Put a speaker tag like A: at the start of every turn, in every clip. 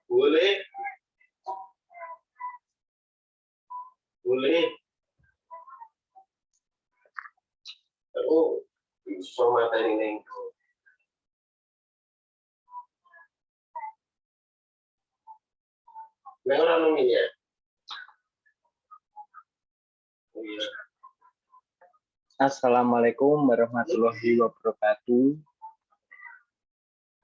A: Boleh, boleh. Aku bisa materi ini. Memang ya. Assalamualaikum warahmatullahi wabarakatuh.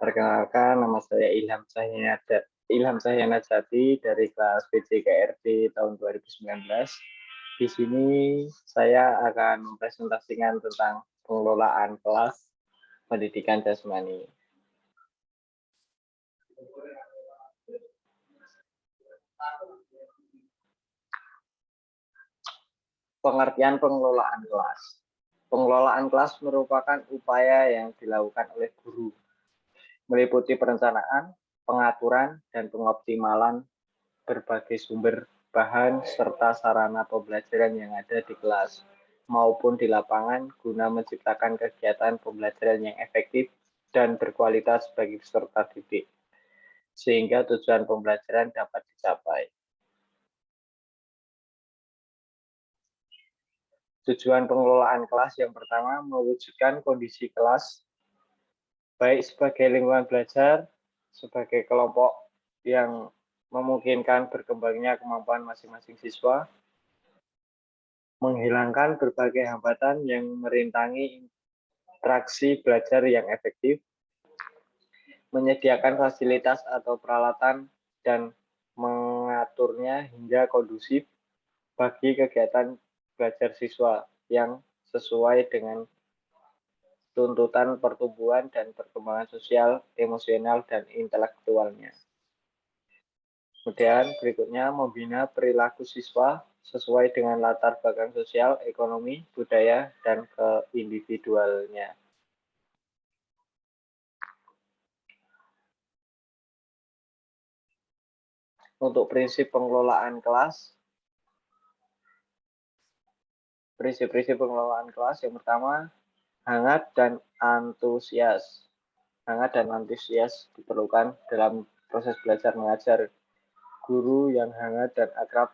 A: Perkenalkan, nama saya Ilham Sahyana Jati dari kelas PJKRD tahun 2019. Di sini saya akan mempresentasikan tentang pengelolaan kelas pendidikan jasmani. Pengertian pengelolaan kelas. Pengelolaan kelas merupakan upaya yang dilakukan oleh guru, meliputi perencanaan, pengaturan, dan pengoptimalan berbagai sumber bahan serta sarana pembelajaran yang ada di kelas maupun di lapangan guna menciptakan kegiatan pembelajaran yang efektif dan berkualitas bagi peserta didik, sehingga tujuan pembelajaran dapat dicapai. Tujuan pengelolaan kelas yang pertama, mewujudkan kondisi kelas baik sebagai lingkungan belajar, sebagai kelompok yang memungkinkan berkembangnya kemampuan masing-masing siswa, menghilangkan berbagai hambatan yang merintangi interaksi belajar yang efektif, menyediakan fasilitas atau peralatan dan mengaturnya hingga kondusif bagi kegiatan belajar siswa yang sesuai dengan tuntutan pertumbuhan dan perkembangan sosial, emosional, dan intelektualnya. Kemudian berikutnya membina perilaku siswa sesuai dengan latar belakang sosial, ekonomi, budaya, dan keindividualnya. Untuk prinsip pengelolaan kelas, prinsip-prinsip pengelolaan kelas yang pertama, hangat dan antusias. Hangat dan antusias diperlukan dalam proses belajar mengajar. Guru yang hangat dan akrab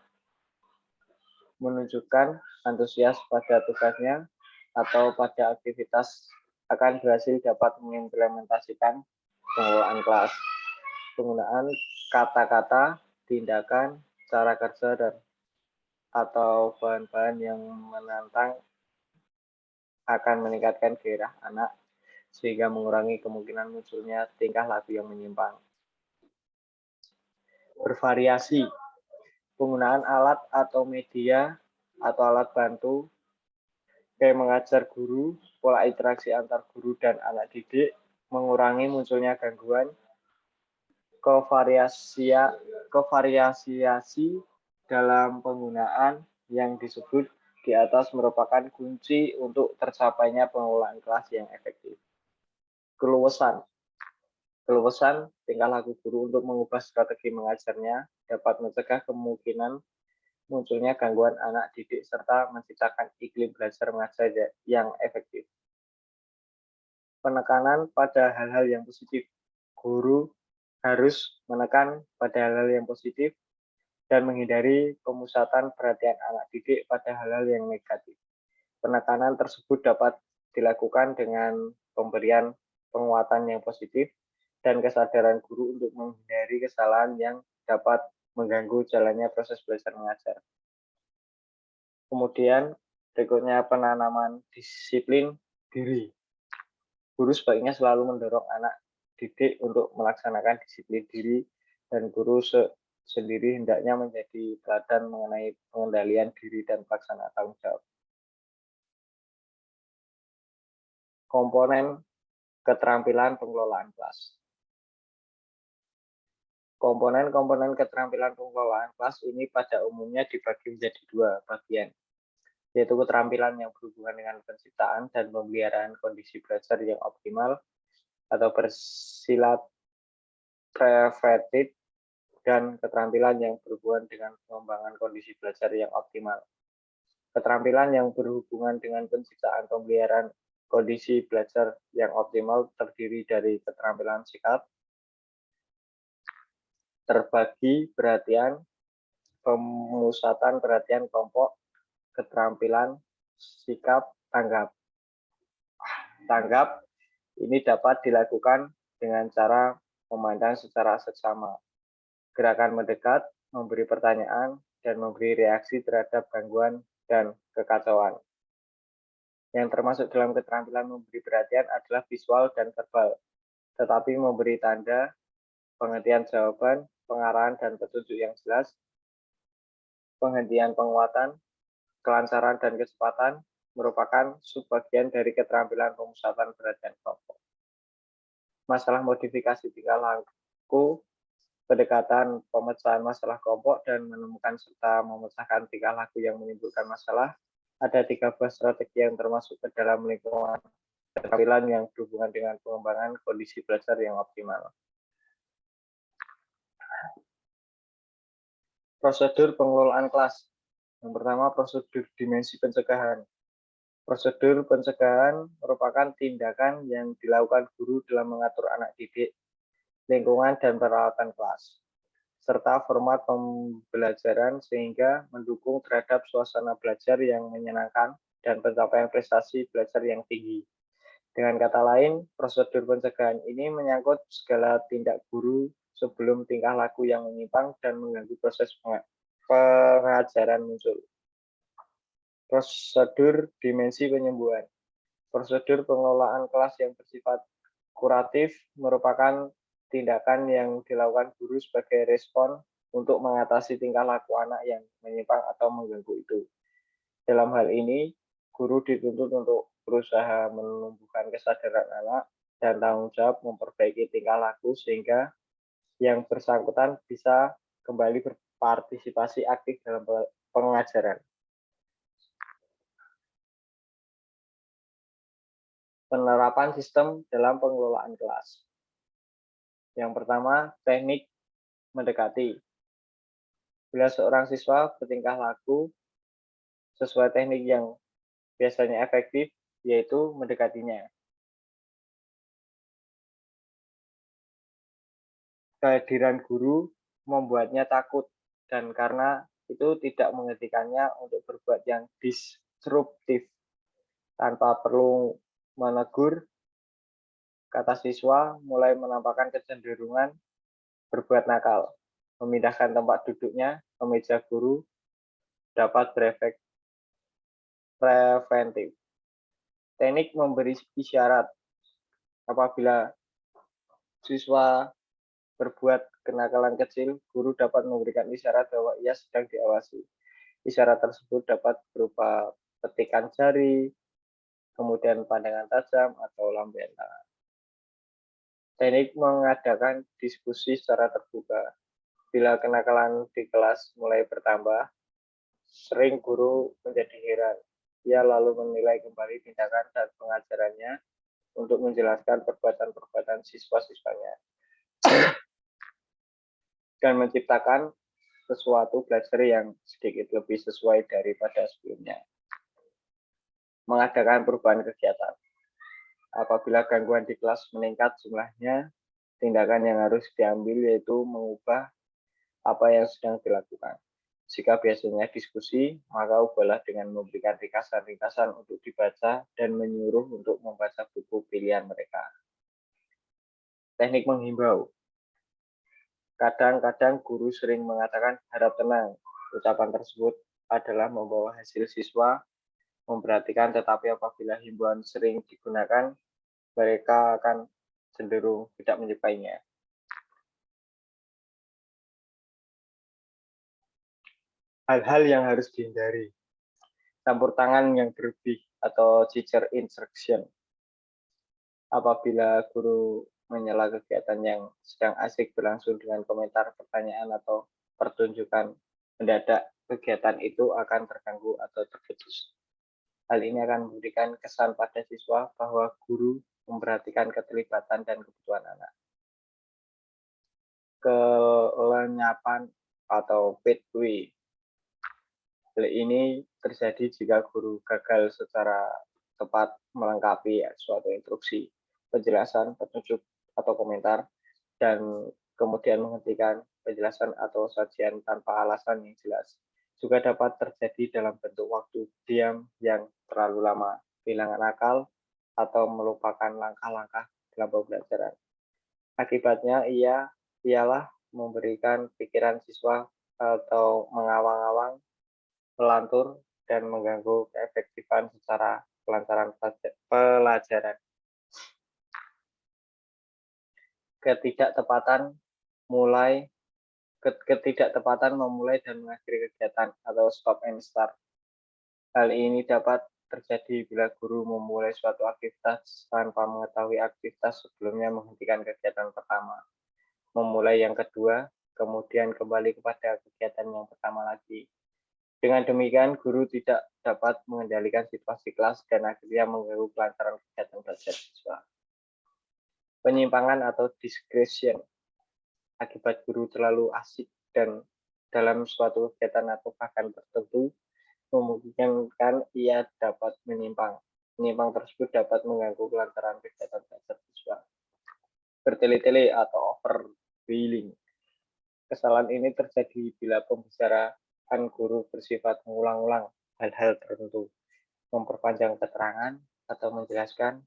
A: menunjukkan antusias pada tugasnya atau pada aktivitas akan berhasil dapat mengimplementasikan pengelolaan kelas. Penggunaan kata-kata, tindakan, cara kerja, dan atau bahan-bahan yang menantang akan meningkatkan gairah anak sehingga mengurangi kemungkinan munculnya tingkah laku yang menyimpang. Bervariasi. Penggunaan alat atau media atau alat bantu kayak mengajar guru, pola interaksi antar guru dan anak didik, mengurangi munculnya gangguan, kevariasi dalam penggunaan yang disebut di atas merupakan kunci untuk tercapainya pengelolaan kelas yang efektif. Keluasan. Keluasan tingkah laku guru untuk mengubah strategi mengajarnya dapat mencegah kemungkinan munculnya gangguan anak didik serta menciptakan iklim belajar mengajar yang efektif. Penekanan pada hal-hal yang positif. Guru harus menekan pada hal-hal yang positif dan menghindari pemusatan perhatian anak didik pada hal-hal yang negatif. Penekanan tersebut dapat dilakukan dengan pemberian penguatan yang positif dan kesadaran guru untuk menghindari kesalahan yang dapat mengganggu jalannya proses belajar mengajar. Kemudian berikutnya penanaman disiplin diri. Guru sebaiknya selalu mendorong anak didik untuk melaksanakan disiplin diri dan guru sendiri hendaknya menjadi teladan mengenai pengendalian diri dan pelaksanaan tanggung jawab. Komponen keterampilan pengelolaan kelas. Komponen-komponen keterampilan pengelolaan kelas ini pada umumnya dibagi menjadi dua bagian, yaitu keterampilan yang berhubungan dengan penciptaan dan pemeliharaan kondisi belajar yang optimal atau preventif, dan keterampilan yang berhubungan dengan pengembangan kondisi belajar yang optimal. Keterampilan yang berhubungan dengan penciptaan pemeliharaan kondisi belajar yang optimal terdiri dari keterampilan sikap, terbagi perhatian, pemusatan perhatian kelompok, keterampilan sikap tanggap. Tanggap ini dapat dilakukan dengan cara memandang secara seksama, gerakan mendekat, memberi pertanyaan, dan memberi reaksi terhadap gangguan dan kekacauan. Yang termasuk dalam keterampilan memberi perhatian adalah visual dan verbal, tetapi memberi tanda, pengertian jawaban, pengarahan dan petunjuk yang jelas, penghentian penguatan, kelancaran dan kecepatan merupakan subbagian dari keterampilan pemusatan perhatian kelompok. Masalah modifikasi tingkah laku, pendekatan pemecahan masalah kelompok, dan menemukan serta memecahkan tingkah laku yang menimbulkan masalah. Ada 13 strategi yang termasuk ke dalam lingkungan keterampilan yang berhubungan dengan pengembangan kondisi belajar yang optimal. Prosedur pengelolaan kelas. Yang pertama, prosedur dimensi pencegahan. Prosedur pencegahan merupakan tindakan yang dilakukan guru dalam mengatur anak didik, lingkungan, dan peralatan kelas, serta format pembelajaran sehingga mendukung terhadap suasana belajar yang menyenangkan dan pencapaian prestasi belajar yang tinggi. Dengan kata lain, prosedur pencegahan ini menyangkut segala tindak guru sebelum tingkah laku yang menyimpang dan mengganggu proses pengajaran muncul. Prosedur dimensi penyembuhan. Prosedur pengelolaan kelas yang bersifat kuratif merupakan tindakan yang dilakukan guru sebagai respon untuk mengatasi tingkah laku anak yang menyimpang atau mengganggu itu. Dalam hal ini, guru dituntut untuk berusaha menumbuhkan kesadaran anak dan tanggung jawab memperbaiki tingkah laku sehingga yang bersangkutan bisa kembali berpartisipasi aktif dalam pengajaran. Penerapan sistem dalam pengelolaan kelas. Yang pertama, teknik mendekati. Bila seorang siswa bertingkah laku sesuai teknik yang biasanya efektif, yaitu mendekatinya. Kehadiran guru membuatnya takut, dan karena itu tidak menghentikannya untuk berbuat yang disruptif. Tanpa perlu menegur, kata siswa mulai menampakkan kecenderungan berbuat nakal. Memindahkan tempat duduknya ke meja guru dapat berefek preventif. Teknik memberi isyarat. Apabila siswa berbuat kenakalan kecil, guru dapat memberikan isyarat bahwa ia sedang diawasi. Isyarat tersebut dapat berupa petikan jari, kemudian pandangan tajam, atau lambaian tangan. Teknik mengadakan diskusi secara terbuka. Bila kenakalan di kelas mulai bertambah, sering guru menjadi heran. Ia lalu menilai kembali tindakan dan pengajarannya untuk menjelaskan perbuatan-perbuatan siswa-siswanya dan menciptakan sesuatu belajar yang sedikit lebih sesuai daripada sebelumnya. Mengadakan perubahan kegiatan. Apabila gangguan di kelas meningkat jumlahnya, tindakan yang harus diambil yaitu mengubah apa yang sedang dilakukan. Jika biasanya diskusi, maka ubahlah dengan memberikan ringkasan-ringkasan untuk dibaca dan menyuruh untuk membaca buku pilihan mereka. Teknik menghimbau. Kadang-kadang guru sering mengatakan harap tenang. Ucapan tersebut adalah membawa hasil siswa memperhatikan, tetapi apabila himbauan sering digunakan, mereka akan cenderung tidak menyukainya. Hal-hal yang harus dihindari. Campur tangan yang berlebih atau teacher instruction. Apabila guru menyela kegiatan yang sedang asik berlangsung dengan komentar, pertanyaan, atau pertunjukan mendadak, kegiatan itu akan terganggu atau terputus. Hal ini akan memberikan kesan pada siswa bahwa guru memperhatikan keterlibatan dan kebutuhan anak. kelenyapan atau fade. Hal ini terjadi jika guru gagal secara tepat melengkapi suatu instruksi, penjelasan, petunjuk, atau komentar, dan kemudian menghentikan penjelasan atau sajian tanpa alasan yang jelas. Juga dapat terjadi dalam bentuk waktu diam yang terlalu lama, kehilangan akal, atau melupakan langkah-langkah dalam pembelajaran. Akibatnya ialah memberikan pikiran siswa atau mengawang-awang, melantur, dan mengganggu keefektifan secara kelancaran pelajaran. Ketidaktepatan memulai dan mengakhiri kegiatan atau stop and start. Hal ini dapat terjadi bila guru memulai suatu aktivitas tanpa mengetahui aktivitas sebelumnya, menghentikan kegiatan pertama, memulai yang kedua, kemudian kembali kepada kegiatan yang pertama lagi. Dengan demikian, guru tidak dapat mengendalikan situasi kelas dan akhirnya mengganggu kelancaran kegiatan belajar siswa. Penyimpangan atau discretion. Akibat guru terlalu asik dan dalam suatu kegiatan atau bahkan tertentu, memungkinkan ia dapat menyimpang. Menyimpang tersebut dapat mengganggu kelancaran kegiatan belajar siswa. Bertele-tele atau overbilling. Kesalahan ini terjadi bila pembicaraan guru bersifat mengulang-ulang hal-hal tertentu, memperpanjang keterangan atau menjelaskan,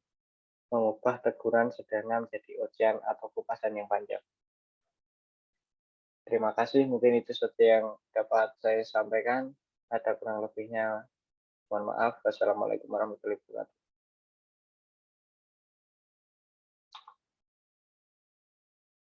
A: mengubah teguran sederhana menjadi ocehan atau kupasan yang panjang. Terima kasih, mungkin itu sesuatu yang dapat saya sampaikan. Ada kurang lebihnya, mohon maaf. Wassalamualaikum warahmatullahi wabarakatuh.